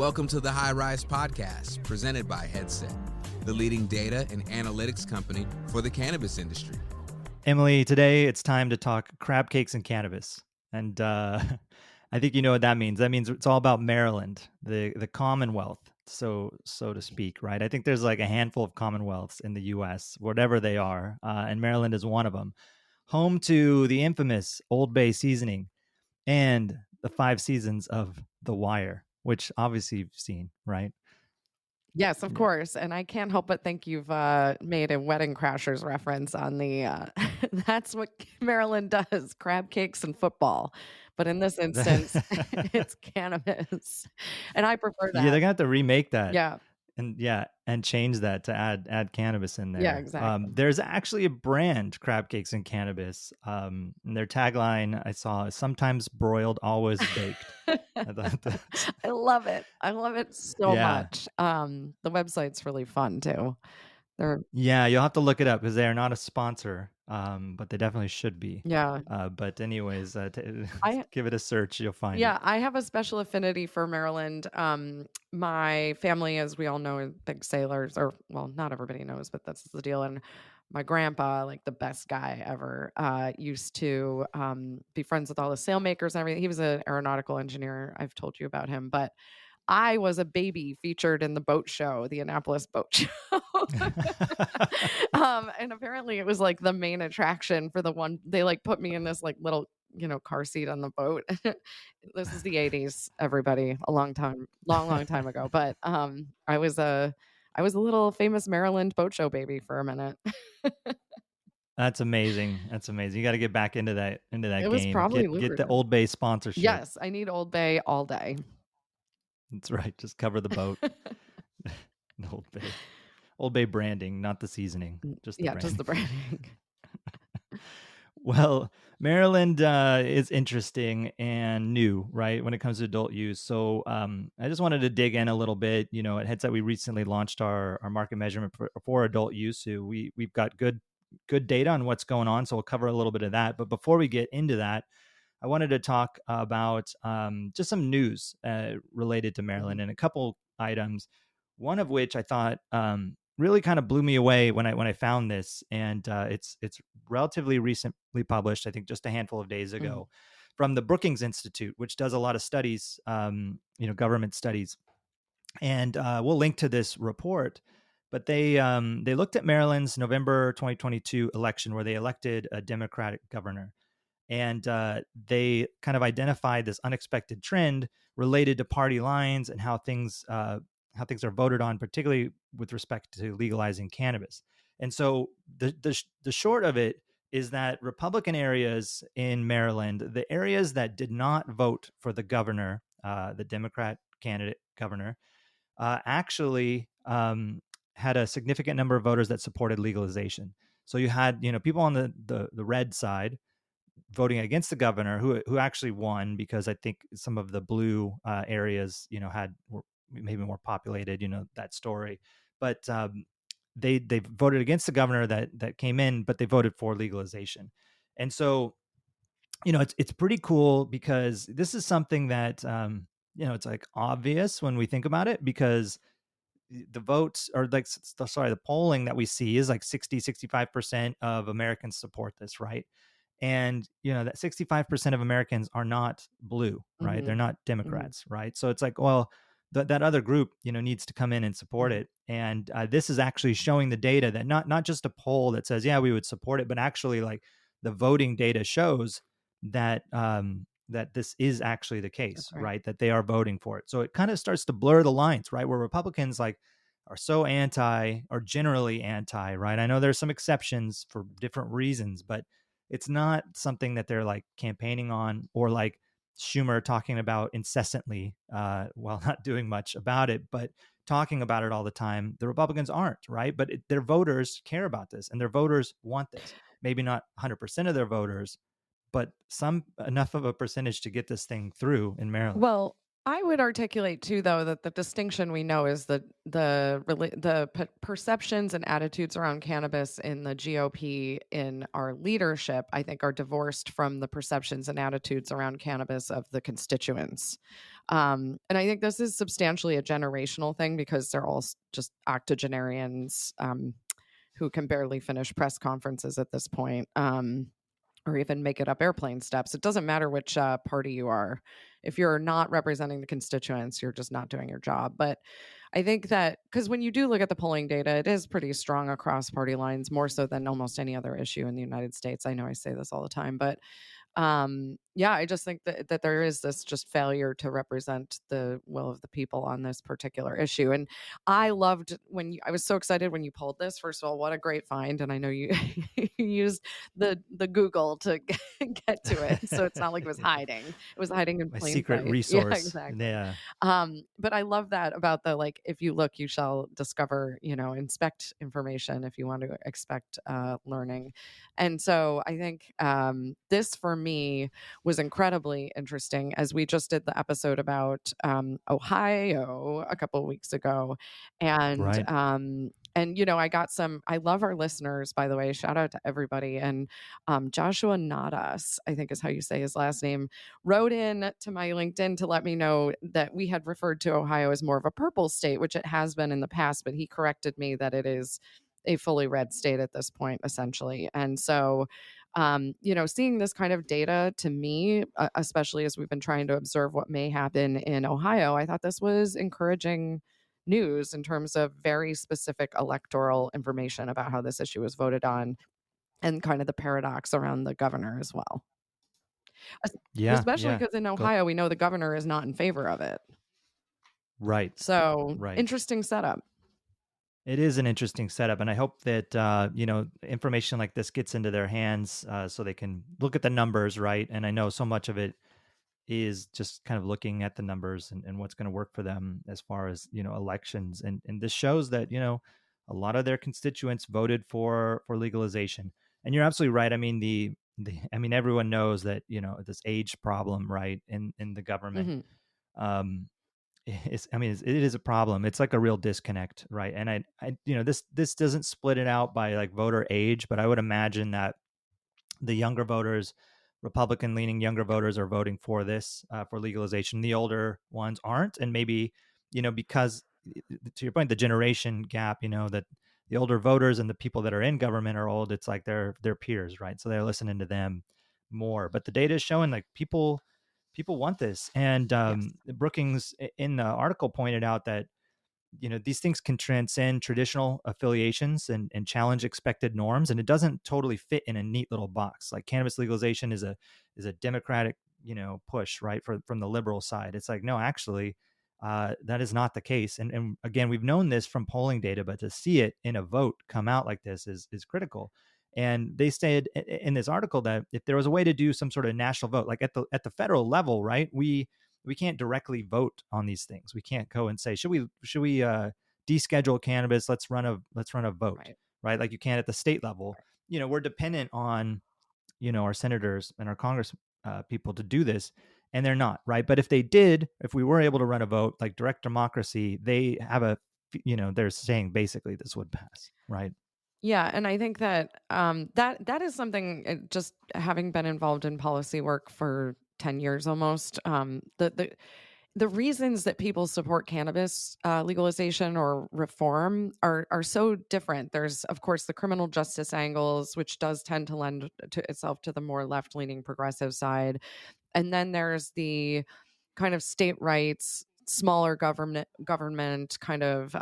Welcome to the High Rise Podcast, presented by Headset, the leading data and analytics company for the cannabis industry. Emily, today it's time to talk crab cakes and cannabis. And I think you know what that means. That means it's all about Maryland, the Commonwealth, so to speak, right? I think there's like a handful of Commonwealths in the U.S., whatever they are, and Maryland is one of them. Home to the infamous Old Bay seasoning and the 5 seasons of The Wire, which obviously you've seen, right? Yes, of course. And I can't help but think you've made a Wedding Crashers reference on the, that's what Maryland does, crab cakes and football. But in this instance, it's cannabis. And I prefer that. Yeah, they're going to have to remake that. Yeah. And change that to add cannabis in there. Yeah, exactly. There's actually a brand, Crab Cakes and Cannabis. And their tagline I saw is sometimes broiled, always baked. I love it. I love it so much. The website's really fun too. Yeah, you'll have to look it up because they are not a sponsor, but they definitely should be. Yeah. But anyways, give it a search. You'll find it. Yeah, I have a special affinity for Maryland. My family, as we all know, are big sailors, or well, not everybody knows, but that's the deal. And my grandpa, like the best guy ever, used to be friends with all the sailmakers and everything. He was an aeronautical engineer. I've told you about him, but I was a baby featured in the boat show, the Annapolis Boat Show. And apparently it was like the main attraction for the one. They like put me in this like little, car seat on the boat. This is the 80s, everybody, a long time ago. But I was a little famous Maryland boat show baby for a minute. That's amazing. You got to get back into that it game. Was probably get the Old Bay sponsorship. Yes, I need Old Bay all day. That's right. Just cover the boat. Old Bay branding, not the seasoning. Just the branding. Well, Maryland is interesting and new, right, when it comes to adult use. So I just wanted to dig in a little bit. At Headset, we recently launched our market measurement for adult use. So we've got good data on what's going on. So we'll cover a little bit of that. But before we get into that, I wanted to talk about just some news related to Maryland and a couple items, one of which I thought really kind of blew me away when I found this. And it's relatively recently published, I think just a handful of days ago, from the Brookings Institute, which does a lot of studies, government studies. And we'll link to this report. But they looked at Maryland's November 2022 election where they elected a Democratic governor. And they kind of identified this unexpected trend related to party lines and how things are voted on, particularly with respect to legalizing cannabis. And so the short of it is that Republican areas in Maryland, the areas that did not vote for the governor, the Democrat candidate governor, actually had a significant number of voters that supported legalization. So you had people on the red side voting against the governor who actually won because I think some of the blue areas, were maybe more populated, that story. But they voted against the governor that came in, but they voted for legalization. And so, it's pretty cool because this is something that, it's like obvious when we think about it because the votes or the polling that we see is like 65% of Americans support this, right? And, that 65% of Americans are not blue, right? Mm-hmm. They're not Democrats, right? So it's like, well, that other group, needs to come in and support it. And this is actually showing the data that not just a poll that says, yeah, we would support it, but actually like the voting data shows that that this is actually the case, right? That they are voting for it. So it kind of starts to blur the lines, right? Where Republicans are so anti or generally anti, right? I know there's some exceptions for different reasons, but it's not something that they're like campaigning on or like Schumer talking about incessantly while not doing much about it, but talking about it all the time. The Republicans aren't, right? But their voters care about this and their voters want this. Maybe not 100% of their voters, but enough of a percentage to get this thing through in Maryland. Well, I would articulate too, though, that the distinction we know is that the perceptions and attitudes around cannabis in the GOP in our leadership, I think, are divorced from the perceptions and attitudes around cannabis of the constituents. And I think this is substantially a generational thing because they're all just octogenarians who can barely finish press conferences at this point. Or even make it up airplane steps. It doesn't matter which party you are. If you're not representing the constituents, you're just not doing your job. But I think that because when you do look at the polling data, it is pretty strong across party lines, more so than almost any other issue in the United States. I know I say this all the time, but yeah, I just think that there is this just failure to represent the will of the people on this particular issue. And I loved when I was so excited when you pulled this. First of all, what a great find. And I know you you used the Google to get to it, so it's not like it was hiding. It was hiding in My plain secret sight. Yeah, resource. exactly. Yeah. But I love that about the, like, if you look, you shall discover, inspect information if you want to expect learning. And so I think this for me was incredibly interesting, as we just did the episode about Ohio a couple of weeks ago. And Right. I got I love our listeners, by the way. Shout out to everybody. And Joshua Nadas, I think is how you say his last name, wrote in to my LinkedIn to let me know that we had referred to Ohio as more of a purple state, which it has been in the past, but he corrected me that it is a fully red state at this point, essentially. And so, seeing this kind of data to me, especially as we've been trying to observe what may happen in Ohio, I thought this was encouraging news in terms of very specific electoral information about how this issue was voted on and kind of the paradox around the governor as well. Yeah. Especially Yeah. because in Go. Ohio, we know the governor is not in favor of it. Right. So Right. interesting setup. It is an interesting setup, and I hope that information like this gets into their hands, so they can look at the numbers, right? And I know so much of it is just kind of looking at the numbers and what's going to work for them as far as elections, and this shows that a lot of their constituents voted for legalization. And you're absolutely right. I mean everyone knows that this age problem, right, in the government. Hmm. Um, it is a problem. It's like a real disconnect, right? And this doesn't split it out by like voter age, but I would imagine that the younger voters, Republican leaning younger voters, are voting for this, for legalization. The older ones aren't, and maybe because, to your point, the generation gap, that the older voters and the people that are in government are old. It's like they're peers, right? So they're listening to them more. But the data is showing like people want this. And Yes. Brookings in the article pointed out that these things can transcend traditional affiliations and challenge expected norms, and it doesn't totally fit in a neat little box. Like cannabis legalization is a democratic push, right, from the liberal side. It's like, no, actually, that is not the case. And again, we've known this from polling data, but to see it in a vote come out like this is critical. And they said in this article that if there was a way to do some sort of national vote, like at the federal level, right, we can't directly vote on these things. We can't go and say, should we deschedule cannabis? Let's run a vote, right? Like you can at the state level. We're dependent on our senators and our Congress people to do this, and they're not, right? But if they did, if we were able to run a vote like direct democracy, they have they're saying basically this would pass, right? Yeah, and I think that that is something. Just having been involved in policy work for 10 years almost, the reasons that people support cannabis legalization or reform are so different. There's, of course, the criminal justice angles, which does tend to lend to itself to the more left leaning progressive side, and then there's the kind of state rights, smaller government kind of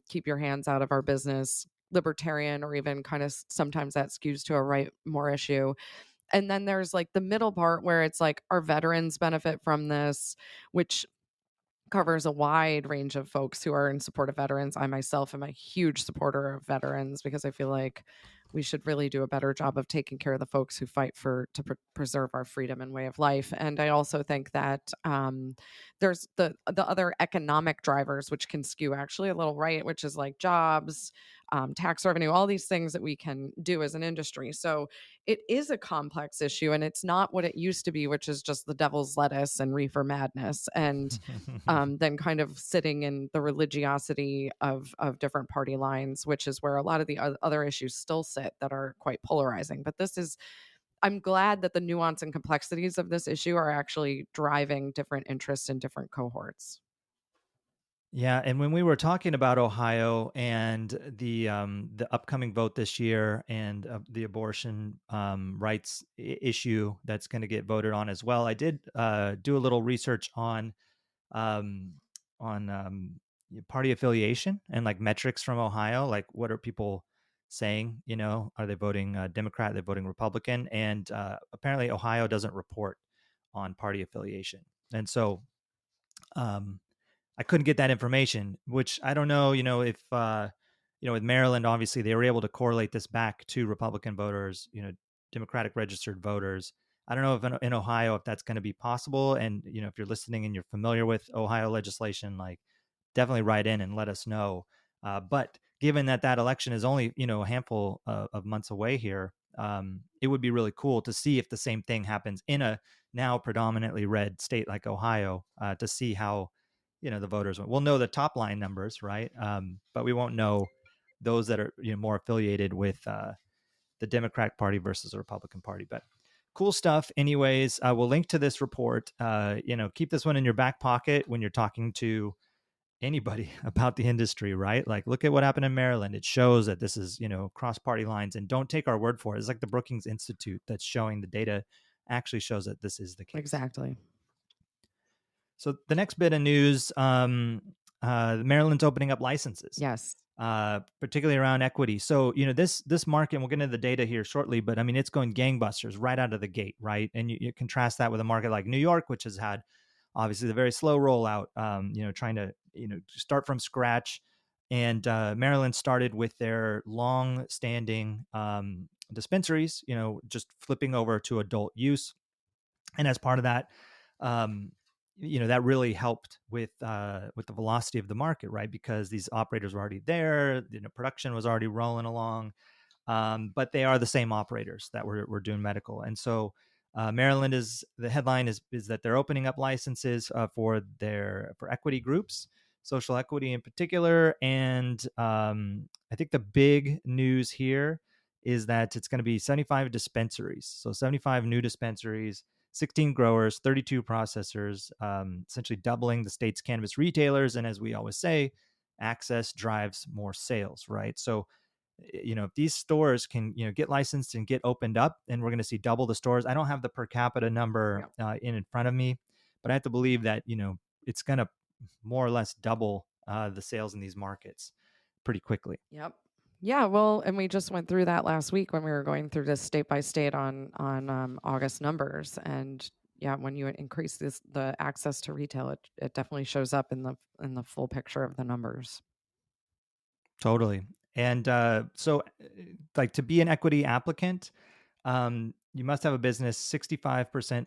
keep your hands out of our business, libertarian, or even kind of sometimes that skews to a right more issue. And then there's like the middle part where it's like, our veterans benefit from this, which covers a wide range of folks who are in support of veterans. I myself am a huge supporter of veterans because I feel like we should really do a better job of taking care of the folks who fight to preserve our freedom and way of life. And I also think that there's the other economic drivers which can skew actually a little right, which is like jobs, tax revenue, all these things that we can do as an industry. So it is a complex issue, and it's not what it used to be, which is just the devil's lettuce and reefer madness, and then kind of sitting in the religiosity of different party lines, which is where a lot of the other issues still sit that are quite polarizing. But this is I'm glad that the nuance and complexities of this issue are actually driving different interests in different cohorts. Yeah, and when we were talking about Ohio and the upcoming vote this year and the abortion rights issue that's going to get voted on as well, I did do a little research um, on party affiliation and like metrics from Ohio. Like, what are people saying? You know, are they voting Democrat? Are they voting Republican? And apparently, Ohio doesn't report on party affiliation, and so. I couldn't get that information, which I don't know, if, with Maryland, obviously they were able to correlate this back to Republican voters, Democratic registered voters. I don't know if in Ohio, if that's going to be possible. And, if you're listening and you're familiar with Ohio legislation, like definitely write in and let us know. But given that election is only, a handful of months away here, it would be really cool to see if the same thing happens in a now predominantly red state like Ohio, to see how, the voters. We'll know the top line numbers, right? But we won't know those that are more affiliated with the Democratic Party versus the Republican Party. But cool stuff. Anyways, we'll link to this report. Keep this one in your back pocket when you're talking to anybody about the industry, right? Like, look at what happened in Maryland. It shows that this is, cross party lines, and don't take our word for it. It's like the Brookings Institute that's showing the data actually shows that this is the case. Exactly. So the next bit of news, Maryland's opening up licenses. Yes. Particularly around equity. So, this market, we'll get into the data here shortly, but I mean, it's going gangbusters right out of the gate, right? And you contrast that with a market like New York, which has had obviously the very slow rollout, trying to, start from scratch. And Maryland started with their long standing dispensaries, just flipping over to adult use. And as part of that, um, that really helped with the velocity of the market, right? Because these operators were already there, production was already rolling along, but they are the same operators that were doing medical. And so Maryland is the headline is that they're opening up licenses for equity groups, social equity in particular. And I think the big news here is that it's going to be 75 dispensaries, so 75 new dispensaries. 16 growers, 32 processors, essentially doubling the state's cannabis retailers. And as we always say, access drives more sales, right? So, if these stores can, get licensed and get opened up, and we're going to see double the stores. I don't have the per capita number in front of me, but I have to believe that, it's going to more or less double the sales in these markets pretty quickly. Yep. Yeah, well, and we just went through that last week when we were going through this state by state on August numbers. And yeah, when you increase the access to retail, it definitely shows up in the full picture of the numbers. Totally. And so, like, to be an equity applicant, you must have a business 65%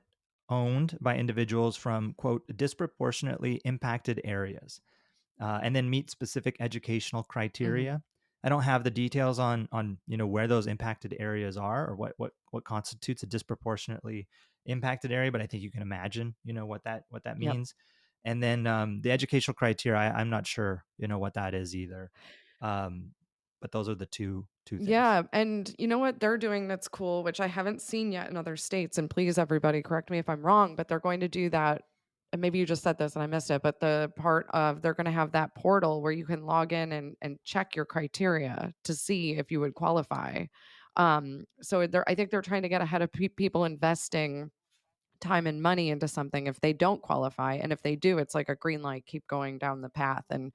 owned by individuals from, quote, disproportionately impacted areas, and then meet specific educational criteria. I don't have the details on where those impacted areas are, or what constitutes a disproportionately impacted area, but I think you can imagine what that means. Yep. And then the educational criteria, I'm not sure what that is either, but those are the two things. Yeah, and you know what they're doing that's cool, which I haven't seen yet in other states, and please everybody correct me if I'm wrong, but they're going to do that. And maybe you just said this and I missed it, but the part of they're going to have that portal where you can log in and check your criteria to see if you would qualify. So I think they're trying to get ahead of people investing time and money into something if they don't qualify, and if they do, it's like a green light, keep going down the path. And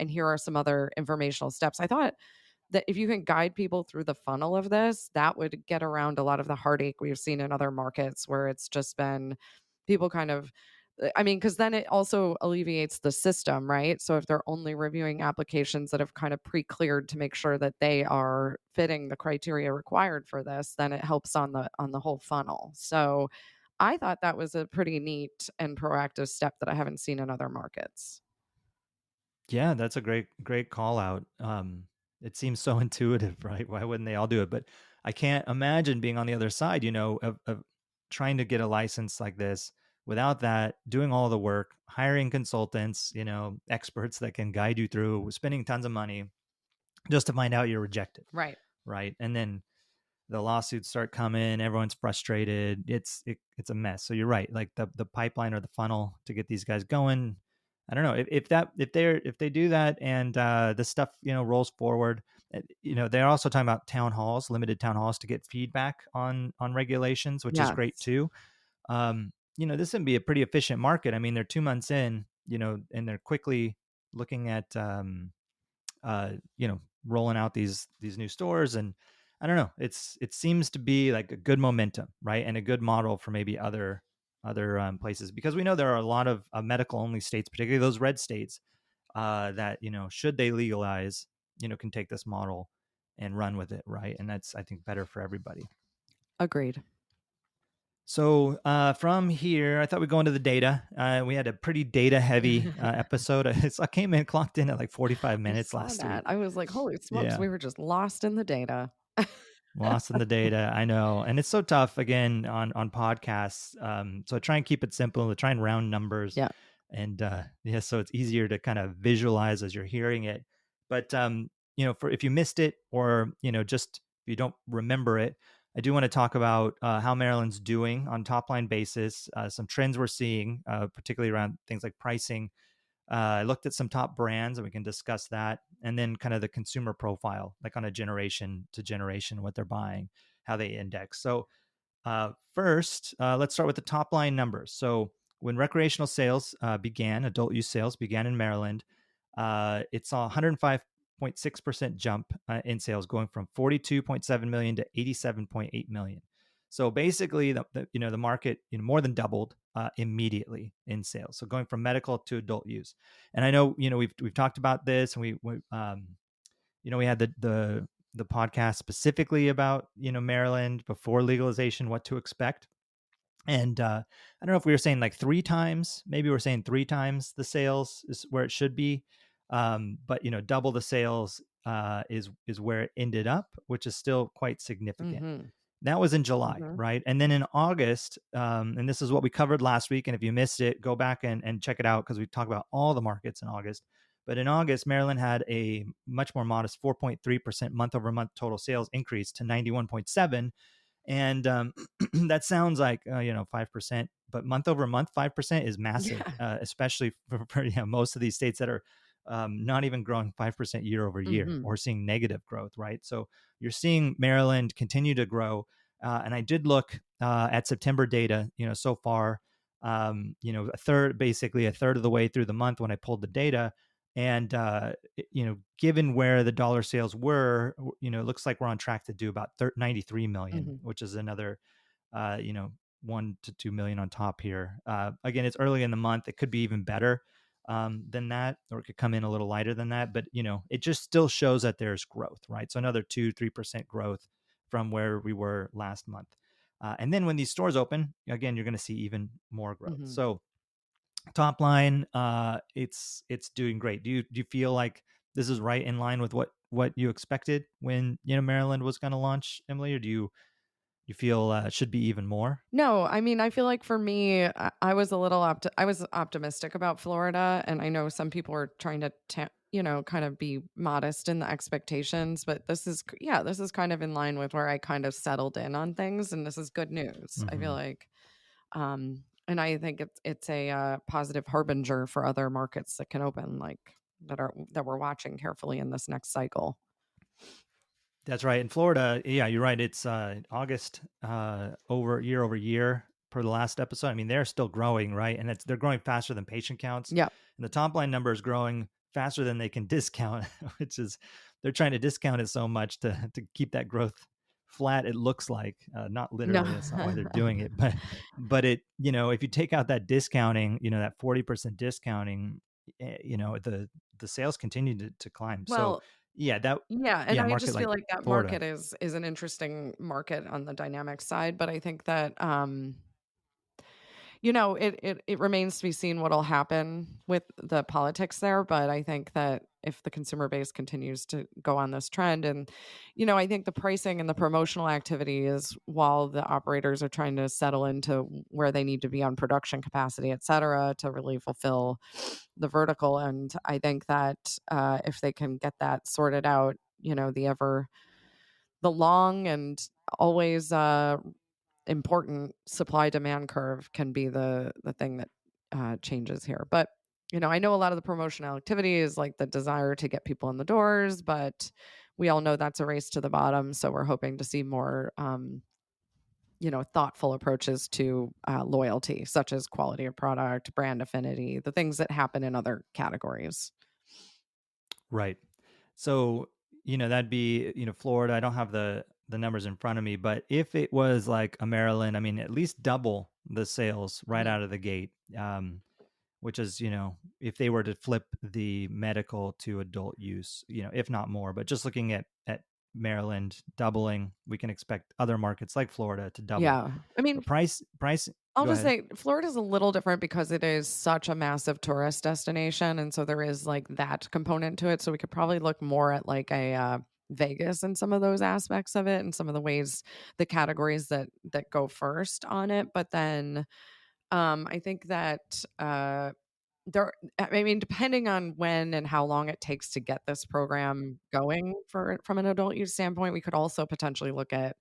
here are some other informational steps. I thought that if you can guide people through the funnel of this, that would get around a lot of the heartache we've seen in other markets where it's just been people kind of, I mean, because then it also alleviates the system, right? So if they're only reviewing applications that have kind of pre-cleared to make sure that they are fitting the criteria required for this, then it helps on the whole funnel. So I thought that was a pretty neat and proactive step that I haven't seen in other markets. Yeah, that's a great call out. It seems so intuitive, right? Why wouldn't they all do it? But I can't imagine being on the other side, of trying to get a license like this without that, doing all the work, hiring consultants, experts that can guide you through, spending tons of money just to find out you're rejected. Right. Right. And then the lawsuits start coming, everyone's frustrated. It's a mess. So you're right. Like the pipeline or the funnel to get these guys going. I don't know if they do that and this stuff rolls forward. They're also talking about town halls, limited town halls to get feedback on regulations, which is great Yes. too. This would be a pretty efficient market. I mean, they're 2 months in, and they're quickly looking at rolling out these new stores. And I don't know, it seems to be like a good momentum, right, and a good model for maybe other places, because we know there are a lot of medical only states, particularly those red states, that should they legalize, can take this model and run with it, right? And that's, I think, better for everybody. Agreed. So from here, I thought we'd go into the data. We had a pretty data-heavy episode. I came in, clocked in at like 45 minutes last week. I was like, holy smokes, Yeah. we were just lost in the data. Lost in the data, I know. And it's so tough, again, on podcasts. So I try and keep it simple, to try and round numbers. Yeah. And so it's easier to kind of visualize as you're hearing it. But, for if you missed it, or, just if you don't remember it, I do want to talk about how Maryland's doing on top line basis, some trends we're seeing, particularly around things like pricing. I looked at some top brands, and we can discuss that. And then kind of the consumer profile, like on a generation to generation, what they're buying, how they index. So first, let's start with the top line numbers. So when recreational sales adult use sales began in Maryland, it saw 105.6% jump in sales, going from 42.7 million to 87.8 million. So basically, the market more than doubled immediately in sales. So going from medical to adult use. And I know we've talked about this, and we had the podcast specifically about Maryland before legalization, what to expect. And I don't know if we were saying like 3 times, maybe we're saying 3 times the sales is where it should be. But double the sales is where it ended up, which is still quite significant. Mm-hmm. That was in July, Mm-hmm. right? And then in August, and this is what we covered last week, and if you missed it, go back and check it out, because we talked about all the markets in August. But in August, Maryland had a much more modest 4.3% month over month total sales increase to 91.7. And that sounds like 5%, but month over month 5% is massive, especially for most of these states that are not even growing 5% year over year, Mm-hmm. or seeing negative growth, right? So you're seeing Maryland continue to grow. And I did look at September data, so far, a third of the way through the month when I pulled the data. And, given where the dollar sales were, it looks like we're on track to do about 93 million, Mm-hmm. which is another, 1 to 2 million on top here. Again, it's early in the month. It could be even better than that, or it could come in a little lighter than that. But, it just still shows that there's growth, right? So another 2-3% growth from where we were last month. And then when these stores open, again, you're going to see even more growth. Mm-hmm. So top line, it's doing great. Do you feel like this is right in line with what you expected when Maryland was going to launch, Emily, or do you feel it should be even more? No, I mean, I feel like for me, I was a little I was optimistic about Florida, and I know some people are trying to kind of be modest in the expectations, but this is kind of in line with where I kind of settled in on things, and this is good news. I feel like, and I think it's a positive harbinger for other markets that can open, like that we're watching carefully in this next cycle. That's right. In Florida, yeah, you're right. It's August over year per the last episode. I mean, they're still growing, right? And they're growing faster than patient counts. Yeah. And the top line number is growing faster than they can discount, which is, they're trying to discount it so much to keep that growth flat. It looks like, not literally, No. that's not why they're doing it, but it, if you take out that discounting, that 40% discounting, the sales continue to climb. Well, so yeah, and I market just like feel like that Florida. market is an interesting market on the dynamic side, but I think that it remains to be seen what'll happen with the politics there. But I think that if the consumer base continues to go on this trend, and I think the pricing and the promotional activity is, while the operators are trying to settle into where they need to be on production capacity, et cetera, to really fulfill the vertical. And I think that if they can get that sorted out, the the long and always important supply demand curve can be the thing that changes here. But I know a lot of the promotional activity is like the desire to get people in the doors, but we all know that's a race to the bottom. So we're hoping to see more thoughtful approaches to loyalty, such as quality of product, brand affinity, the things that happen in other categories. Right. So, that'd be, Florida. I don't have the numbers in front of me, but if it was like a Maryland, I mean, at least double the sales right Mhm. out of the gate. Which is, if they were to flip the medical to adult use, if not more, but just looking at Maryland doubling, we can expect other markets like Florida to double. Yeah. I mean, But price, I'll go just ahead. say Florida's a little different because it is such a massive tourist destination. And so there is like that component to it. So we could probably look more at like a Vegas and some of those aspects of it and some of the ways, the categories that go first on it. But then I think that there, I mean, depending on when and how long it takes to get this program going from an adult use standpoint, we could also potentially look at,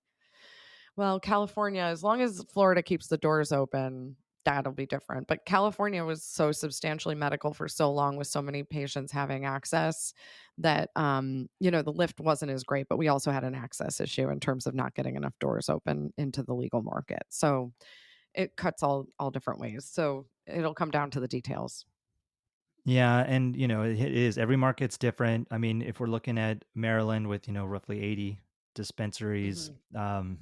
well, California, as long as Florida keeps the doors open, that'll be different. But California was so substantially medical for so long with so many patients having access that the lift wasn't as great, but we also had an access issue in terms of not getting enough doors open into the legal market. So it cuts all different ways. So it'll come down to the details. Yeah, and it is every market's different. I mean, if we're looking at Maryland with roughly 80 dispensaries, Mhm.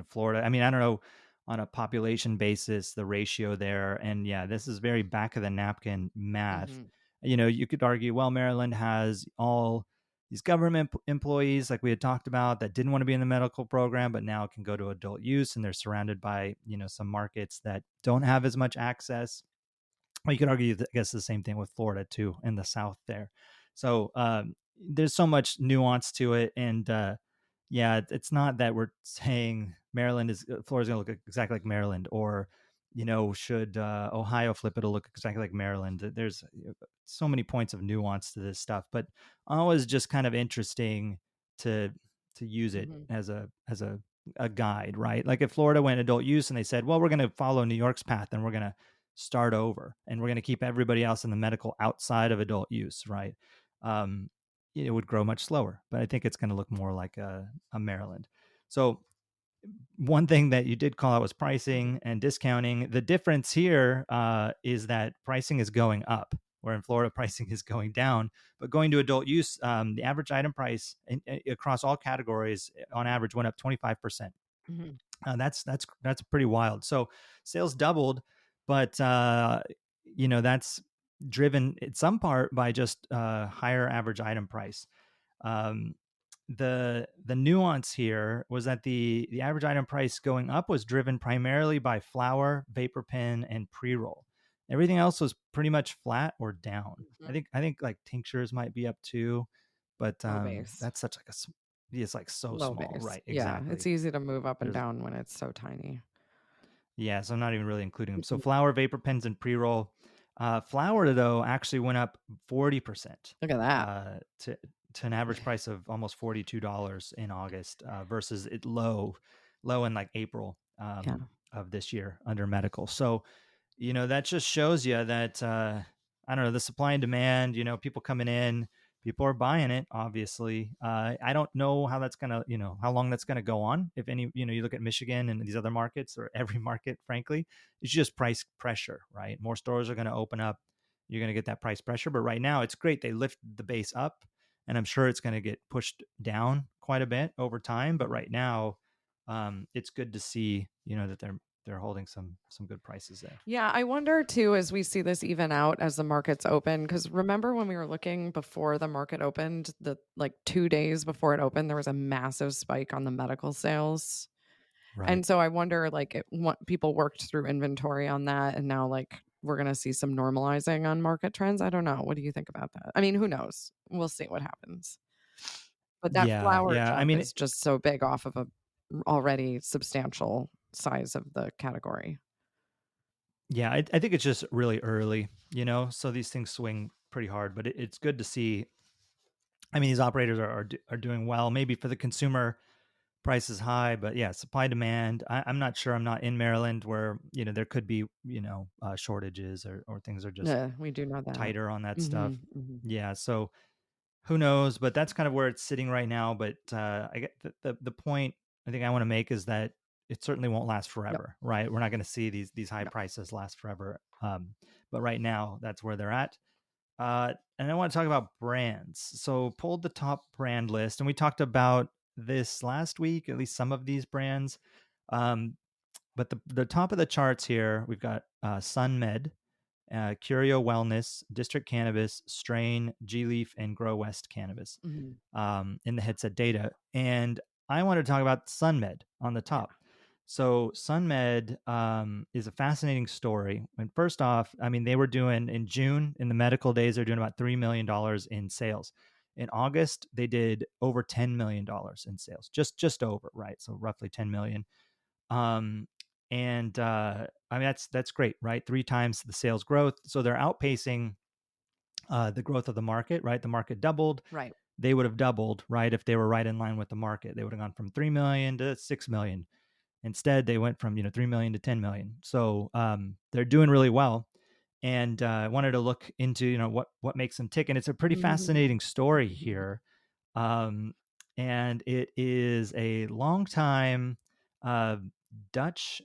Florida. I mean, I don't know on a population basis the ratio there, and yeah, this is very back of the napkin math. Mhm. You could argue, well, Maryland has all these government employees, like we had talked about, that didn't want to be in the medical program, but now can go to adult use, and they're surrounded by some markets that don't have as much access. Well, you could argue, I guess, the same thing with Florida too, in the South there. So there's so much nuance to it, and yeah, it's not that we're saying Florida's going to look exactly like Maryland, or should Ohio flip, it'll look exactly like Maryland. There's so many points of nuance to this stuff, but always just kind of interesting to use it Mhm. as a guide, right? Like if Florida went adult use and they said, well, we're going to follow New York's path and we're going to start over and we're going to keep everybody else in the medical outside of adult use, right? um, it would grow much slower, but I think it's going to look more like a Maryland. So one thing that you did call out was pricing Mhm. and discounting. The difference here is that pricing is going up, where in Florida pricing is going down. But going to adult use, the average item price across all categories on average went up 25%. Mhm. That's pretty wild. So sales doubled, but that's driven in some part by just higher average item price. Um, the nuance here was that the average item price going up was driven primarily by flower, vapor pen, and pre roll. Everything else was pretty much flat or down. I Mhm. think I think like tinctures might be up too, but Low base. that's such like it's like so Low small, base. right? Yeah, it's Exactly. easy to move up and There's down when it's so tiny. Yeah, so I'm not even really including them. So Mhm. flower, vapor pens, and pre-roll. Flower though actually went up 40% Look at that. to an average price of almost $42 in August versus it low in like April Yeah. of this year under medical. So that just shows you that I don't know, the supply and demand, people coming in, people are buying it, obviously. I don't know how that's gonna, how long that's gonna go on. If any, you look at Michigan and these other markets, or every market, frankly, it's just price pressure, right? More stores are gonna open up, you're gonna get that price pressure. But right now it's great, they lift the base up, and I'm sure it's gonna get pushed down quite a bit over time. But Mhm. right now, it's good to see, that they're holding some good prices there. Yeah, I wonder too as we see this even out as the markets open. Because remember when we were looking before the market opened, the like 2 days before it opened, there was a massive spike on the medical sales. Right. And so I wonder, like, what people worked through inventory on that, and now like we're gonna see some normalizing on market trends. I don't know. What do you think about that? I mean, who knows? We'll see what happens. But that Yeah, flower yeah. I jump mean, is just so big off of a already substantial size of the category. yeah, I think it's just really early, so these things swing pretty hard, but it's good to see I mean, these operators are doing well. Maybe for the consumer, price is high, but yeah, supply demand. I'm not sure. I'm not in Maryland where there could be shortages or things are just Yeah, we do know that. tighter on that stuff. Mhm, mhm. Yeah, so who knows? But that's kind of where it's sitting right now. But I get the point I think I want to make is that it certainly won't last Yep. forever, right? We're not going to see these high No. prices last forever. But right now, that's where they're at. And I want to talk about brands. So pulled the top brand list, and we talked about this last week, at least some of these brands. Um, but the top of the charts here, we've got SunMed, Curio Wellness, District Cannabis, Strain, gLeaf, and Grow West Cannabis Mhm. in the headset data. And I want to talk about SunMed on the Yeah. top. So SunMed is a fascinating story. And first off, I mean, they were doing in June in the medical days, they're doing about $3 million in sales. In August, they did over $10 million in sales, just over, right? So roughly 10 million. And I mean, that's great, right? 3 times the sales growth. So they're outpacing the growth of the market, right? The market doubled. Right. They would have doubled, right? If they were right in line with the market, they would have gone from 3 million to 6 million. Instead, they went from 3 million to 10 million. So they're doing really well. And I wanted to look into what makes them tick, and it's a pretty fascinating story here. Um, and it is a long time uh, Dutch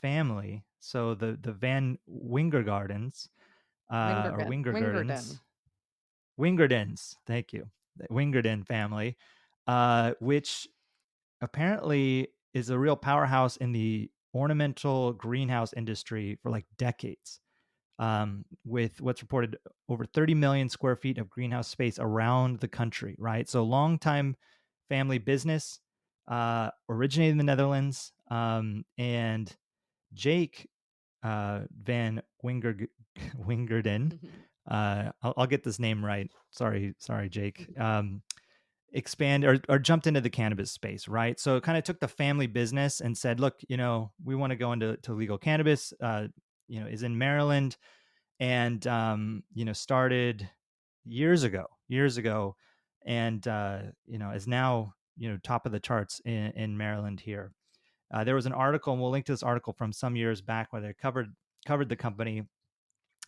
family. So the Van Wingergardens or Wingerden. Wingergardens, Wingerden. Wingerdens. Thank you, the Wingerden family, which apparently is a real powerhouse in the ornamental greenhouse industry for like decades, with what's reported over 30 million square feet of greenhouse space around the country, right? So long time family business, originated in the Netherlands. And Jake Van Wingerden, I'll get this name right. Sorry, Jake. Expand or jumped into the cannabis space, right? So it kind of took the family business and said, look, we want to go into legal cannabis, is in Maryland, and started years ago, and is now top of the charts in Maryland here. There was an article, and we'll link to this article from some years back where they covered the company,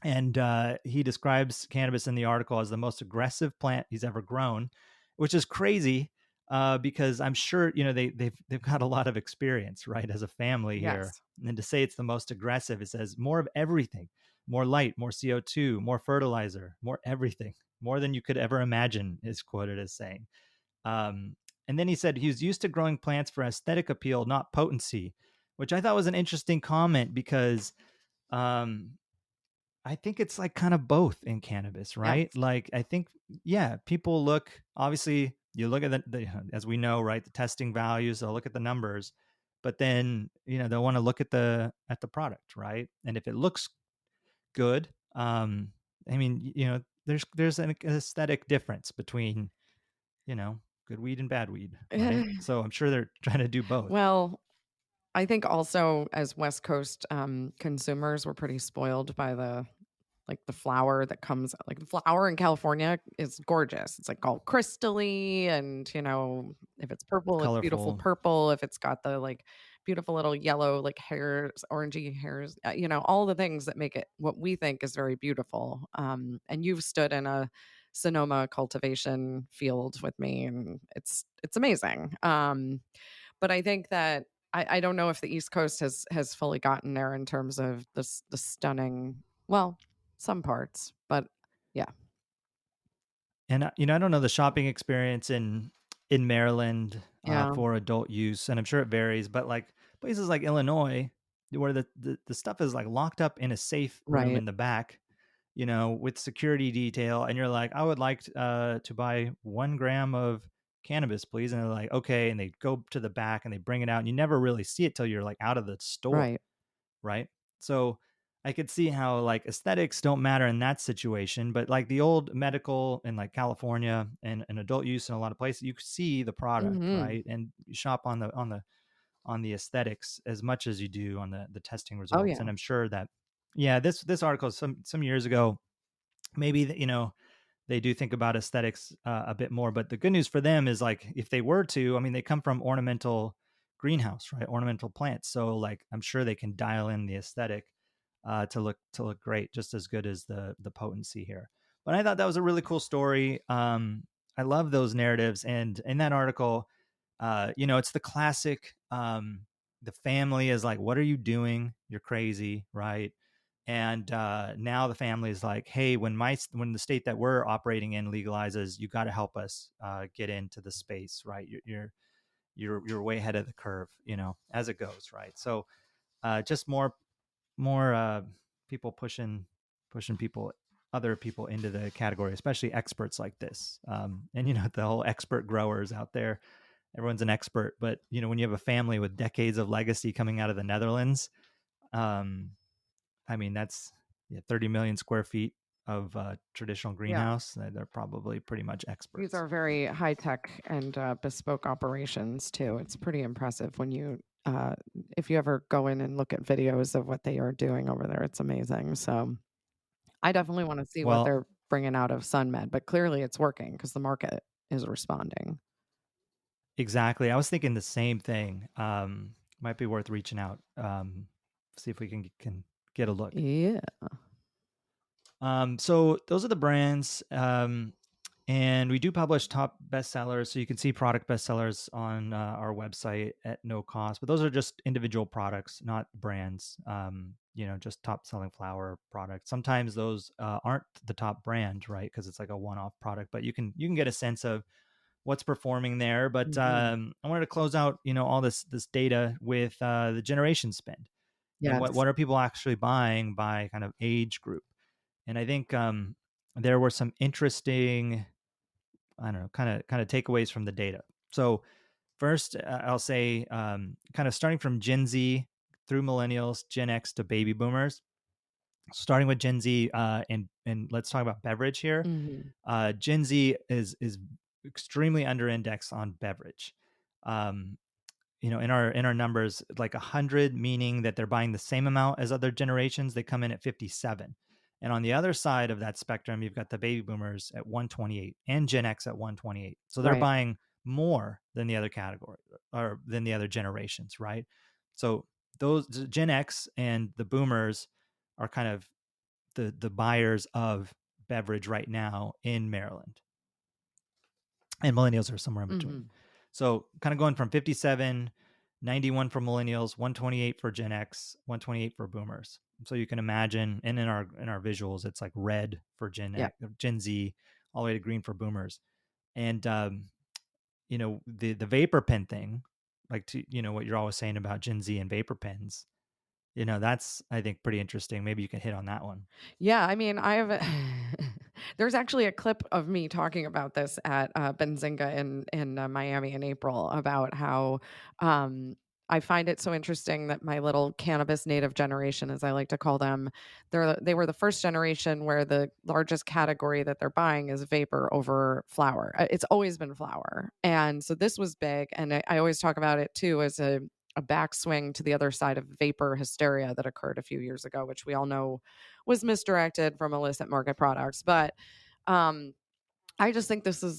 and he describes cannabis in the article as the most aggressive plant he's ever grown, which is crazy, because I'm sure they've got a lot of experience, right, as a family here. Yes. And to say it's the most aggressive, it says more of everything, more light, more CO2, more fertilizer, more everything, more than you could ever imagine, is quoted as saying. And then he said he was used to growing plants for aesthetic appeal, not potency, which I thought was an interesting comment because um, I think it's like kind of both in cannabis, right? Yes. Like I think, yeah, people look, obviously you look at the as we know, right, the testing values, they'll look at the numbers, but then they'll want to look at the product, right? And if it looks good, I mean, there's an aesthetic difference between good weed and bad weed, right? So I'm sure they're trying to do both. Well, I think also as West Coast consumers, we're pretty spoiled by the flower that comes, like the flower in California is gorgeous. It's like all crystally, and if it's purple, it's beautiful Colorful. purple. If it's got the like beautiful little yellow like hairs, orangey hairs, all the things that make it what we think is very beautiful. And you've stood in a Sonoma cultivation field with me, and it's amazing. But I think that I don't know if the East Coast has fully gotten there in terms of the stunning, well, some parts, but yeah. And I don't know the shopping experience in Maryland Yeah. for adult use, and I'm sure it varies. But like places like Illinois, where the stuff is like locked up in a safe room Right. in the back, with security detail, and you're like, I would like to buy 1 gram of cannabis, please, and they're like, okay, and they go to the back and they bring it out, and you never really see it till you're like out of the store, Right. right? So I could see how like aesthetics don't matter in that situation, but like the old medical in like California and adult use in a lot of places, you see the product, Mhm. right? And you shop on the aesthetics as much as you do on the testing Oh, results. yeah. And I'm sure that, yeah, this article some years ago, maybe that, they do think about aesthetics a bit more. But the good news for them is like, if they were to, I mean, they come from ornamental greenhouse, right? Ornamental plants. So like, I'm sure they can dial in the aesthetic to look great, just as good as the potency here. But I thought that was a really cool story. I love those narratives, and in that article, it's the classic. The family is like, "What are you doing? You're crazy, right?" And now the family is like, "Hey, when the state that we're operating in legalizes, you got to help us get into the space, right? You're way ahead of the curve, as it goes, right?" So just more people pushing other people into the category, especially experts like this. And the whole expert growers out there, everyone's an expert, but when you have a family with decades of legacy coming out of the Netherlands, I mean, that's 30 million square feet of traditional Yeah. greenhouse. They're probably pretty much These experts. are very high tech and bespoke operations too. It's pretty impressive when if you ever go in and look at videos of what they are doing over there. It's amazing. So I definitely want to see what Well, they're bringing out of SunMed, but clearly it's working because the market is responding. exactly. I was thinking the same thing. Might be worth reaching out. See if we can get a look. Yeah. So those are the brands. And we do publish top bestsellers. So you can see product bestsellers on our website at no cost. But those are just individual products, not brands. Just top selling flower products. Sometimes those aren't the top brand, right? Because it's like a one-off product. But you can get a sense of what's performing there. But Mhm. I wanted to close out, all this data with the generation spend, and Yes. what are people actually buying by kind of age group. And I think there were some interesting, I don't know, kind of takeaways from the data. So first, I'll say, kind of starting from Gen Z through millennials, Gen X to baby boomers. Starting with Gen Z, and let's talk about beverage here. Mhm. Gen Z is extremely under indexed on beverage. Um, in our numbers, like 100, meaning that they're buying the same amount as other generations, they come in at 57. And on the other side of that spectrum, you've got the baby boomers at 128 and Gen X at 128. So they're Right. buying more than the other category, or than the other generations, right? So those Gen X and the boomers are kind of the buyers of beverage right now in Maryland, and millennials are somewhere in between. Mhm. So kind of going from 57, 91 for millennials, 128 for Gen X, 128 for boomers. So you can imagine, and in our visuals, it's like red for Yeah. Gen Z, all the way to green for boomers. And the vapor pen thing, like, what you're always saying about Gen Z and vapor pens, that's, I think, pretty interesting. Maybe you can hit on that one. Yeah, I mean, I have there's actually a clip of me talking about this at Benzinga in Miami in April about how um, I find it so interesting that my little cannabis native generation, as I like to call them, they were the first generation where the largest category that they're buying is vapor over flower. It's always been flower, and so this was big. And I always talk about it too as a backswing to the other side of vapor hysteria that occurred a few years ago, which we all know was misdirected from illicit market products. But um, I just think this is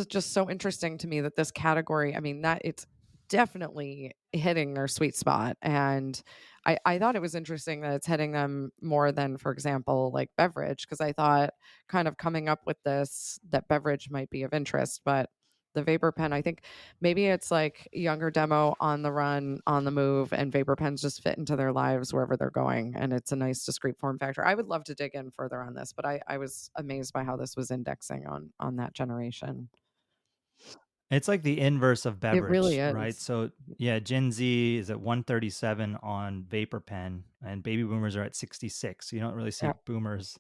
just so interesting to me that this category, I mean, that it's definitely hitting their sweet spot. And I thought it was interesting that it's hitting them more than, for example, like beverage, because I thought kind of coming up with this that beverage might be of interest, but the vapor pen, I think maybe it's like younger demo on the run, on the move, and vapor pens just fit into their lives wherever they're going. And it's a nice discrete form factor. I would love to dig in further on this, but I was amazed by how this was indexing on that generation. It's like the inverse of It really beverage, right? is. So yeah, Gen Z is at 137 on vapor pen, and baby boomers are at 66. So you don't really see Yeah. boomers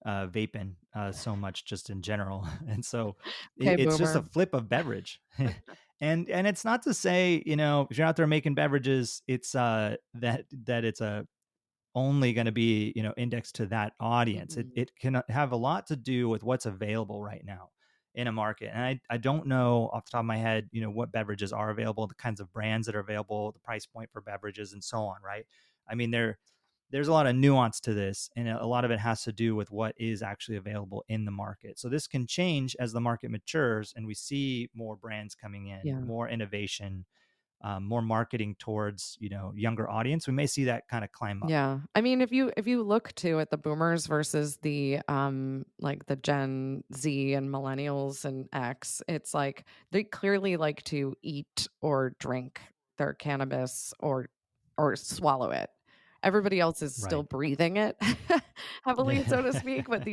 vaping so much, just in general. And so Okay, it's just a boomer. flip of beverage. And it's not to say, if you're out there making beverages, it's that it's a only going to be, indexed to that audience. It Mhm. it can have a lot to do with what's available right now in a market. And I don't know off the top of my head, what beverages are available, the kinds of brands that are available, the price point for beverages, and so on, right? I mean, there's a lot of nuance to this, and a lot of it has to do with what is actually available in the market. So this can change as the market matures and we see more brands coming in, more innovation, more marketing towards, younger audience. We may see that kind of climb up. Yeah. I mean, if you look too at the boomers versus the like the Gen Z and millennials and X, it's like they clearly like to eat or drink their cannabis or swallow it. Everybody else is still breathing it heavily, so to speak, but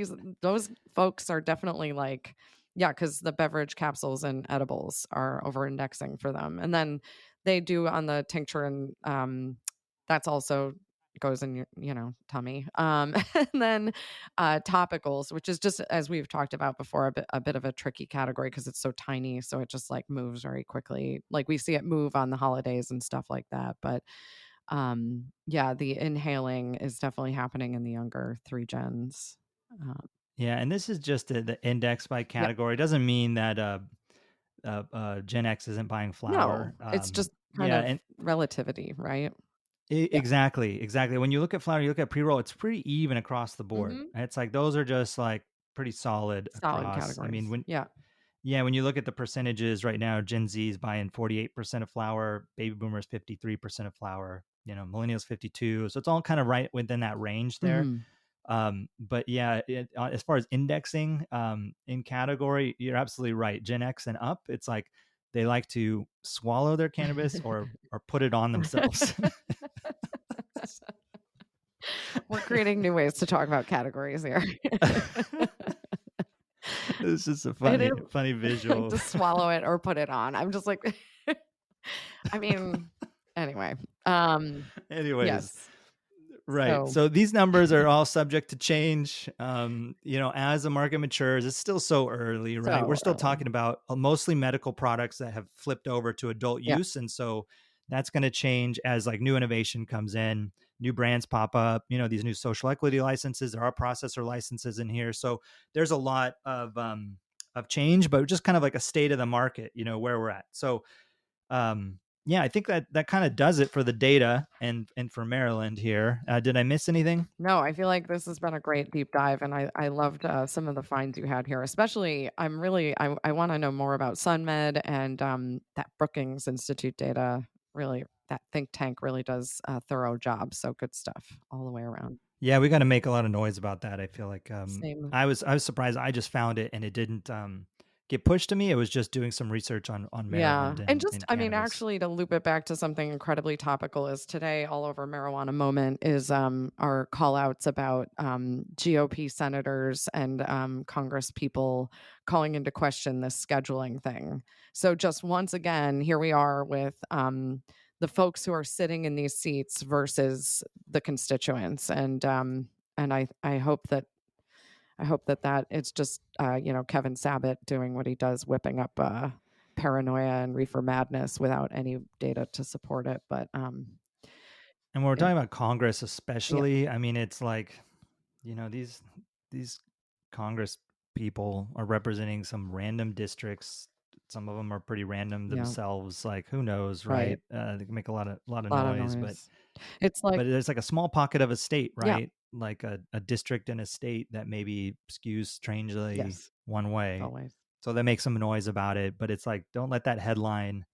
those folks are definitely like, yeah, because the beverage capsules and edibles are over indexing for them. And then they do on the tincture, and that's also goes in your tummy. And then topicals, which is just, as we've talked about before, a bit of a tricky category because it's so tiny, so it just like moves very quickly. Like we see it move on the holidays and stuff like that. But yeah, the inhaling is definitely happening in the younger 3 gens. Yeah, and this is just the index by category. It doesn't mean that Gen X isn't buying flower. No, it's just kind of relativity, right? Exactly. When you look at flower, you look at pre-roll, it's pretty even across the board. Mhm. It's like those are just like pretty solid across. Categories. I mean, when yeah, when you look at the percentages right now, Gen Z is buying 48% of flower, baby boomers 53% of flower, millennials 52. So it's all kind of right within that range there. But yeah, as far as indexing in category, you're absolutely right. Gen X and up, it's like they like to swallow their cannabis or put it on themselves. We're creating new ways to talk about categories here. It's just a funny visual. To swallow it or put it on. I'm just like, I mean, anyway. Anyways. Yes. Right. So these numbers are all subject to change. As the market matures, it's still so early, right? We're still talking about mostly medical products that have flipped over to adult use. And so that's going to change as like new innovation comes in, new brands pop up, these new social equity licenses, there are processor licenses in here. So there's a lot of change, but just kind of like a state of the market, where we're at. So, yeah, I think that kind of does it for the data and for Maryland here. Did I miss anything? No, I feel like this has been a great deep dive, and I loved some of the finds you had here. Especially, I want to know more about SunMed and that Brookings Institute data. Really, that think tank really does a thorough job. So good stuff all the way around. Yeah, we got to make a lot of noise about that. I feel like Same. I was surprised. I just found it and it didn't get pushed to me. It was just doing some research on Maryland. And just, I mean, actually, to loop it back to something incredibly topical, is today all over Marijuana Moment is our call outs about GOP senators and Congress people calling into question this scheduling thing. So just once again, here we are with the folks who are sitting in these seats versus the constituents, and I hope that it's just Kevin Sabet doing what he does, whipping up paranoia and reefer madness without any data to support it. But and when we're talking about Congress, especially, I mean, it's like these Congress people are representing some random districts. Some of them are pretty random themselves. Like, who knows, right? They can make a lot of noise, but it's like, but there's like a small pocket of a state, right? Like a district in a state that maybe skews strangely one way. Always. So that makes some noise about it, but it's like, don't let that headline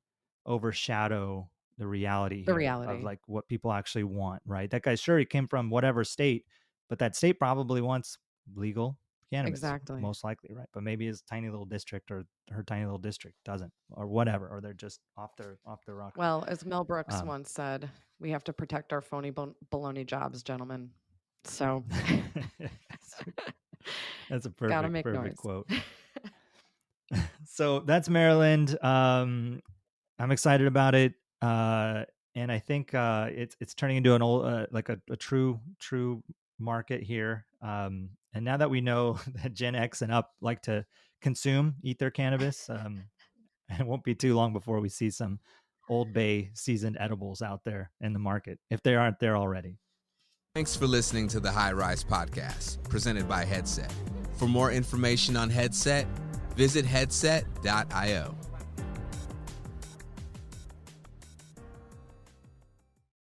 overshadow the reality of like what people actually want, right? That guy, sure, he came from whatever state, but that state probably wants legal cannabis, exactly, most likely, right? But maybe his tiny little district or her tiny little district doesn't, or whatever, or they're just off their rocker. Well, as Mel Brooks once said, we have to protect our phony baloney jobs, gentlemen. So that's a perfect quote. So that's Maryland. I'm excited about it, and I think it's turning into an old like a true market here. And now that we know that Gen X and up like to eat their cannabis, it won't be too long before we see some Old Bay seasoned edibles out there in the market, if they aren't there already. Thanks for listening to the High Rise Podcast, presented by Headset. For more information on Headset, visit headset.io.